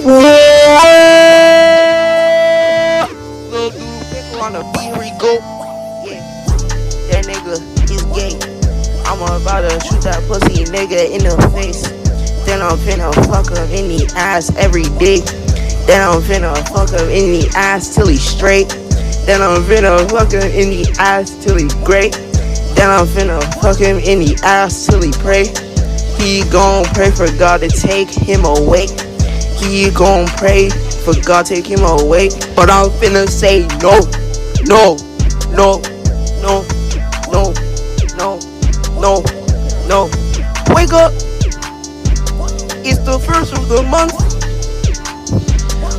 Lil DOODOOPICKLE on the beat, here we go. Yeah, that nigga, he's gay. I'm about to shoot that pussy nigga in the face. Then I'm finna fuck him in the ass every day. Then I'm finna fuck him in the ass till he's straight. Then I'm finna fuck him in the ass till he great. Then I'm finna fuck him in the ass till he pray. He gon' pray for God to take him away. He gon' pray for God to take him away. But I'm finna say no, no, no, no, no, no, no, no. Wake up. It's the first of the month.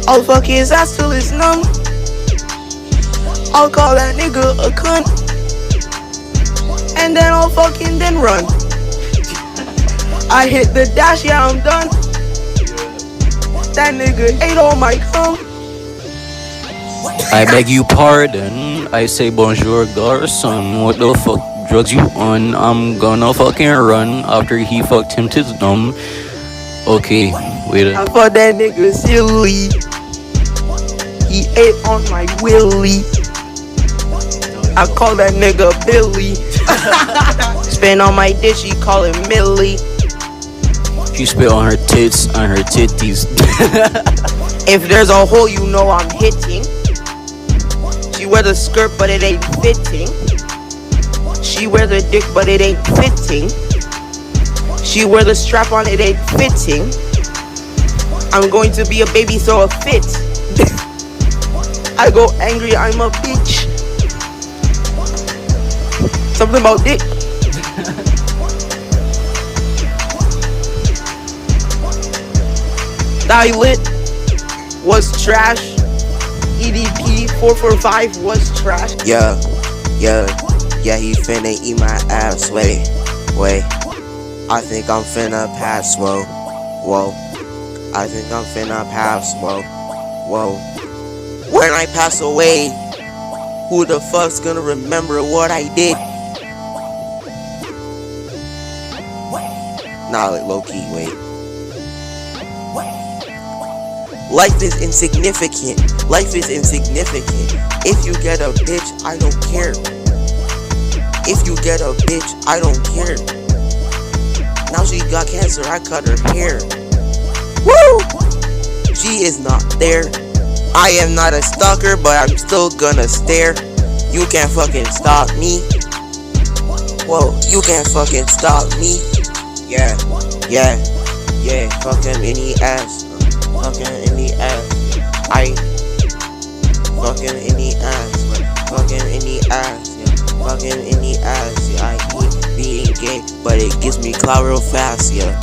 I'll fuck his ass till it's numb. I'll call that nigga a cunt. And then I'll fucking then run. I hit the dash, yeah, I'm done. That nigga ate all my cum. I beg you pardon, I say bonjour garçon. What the fuck drugs you on? I'm gonna fucking run after he fucked him to dumb. Okay, wait I thought that nigga silly. He ate on my willy. I call that nigga Billy. Spin on my dish, he call it Millie. She spit on her tits, on her titties. If there's a hole, you know I'm hitting. She wear the skirt, but it ain't fitting. She wear the dick, but it ain't fitting. She wear the strap on, it ain't fitting. I'm going to be a baby, so a fit. I go angry, I'm a bitch. Something about dick. Lit was trash. EDP 445 was trash. Yeah, he finna eat my ass. Wait. I think I'm finna pass. Whoa. I think I'm finna pass. Whoa. When I pass away, who the fuck's gonna remember what I did? Nah, low key, wait. Life is insignificant. If you get a bitch, I don't care. Now she got cancer, I cut her hair. Woo! She is not there. I am not a stalker, but I'm still gonna stare. You can't fucking stop me. Whoa, you can't fucking stop me. Yeah. Fuck him in the ass. Fuck him in the ass. I fuck him in the ass. Fuck him in the ass. Fuck him in the ass. I hate being gay, but it gives me clout real fast. Yeah.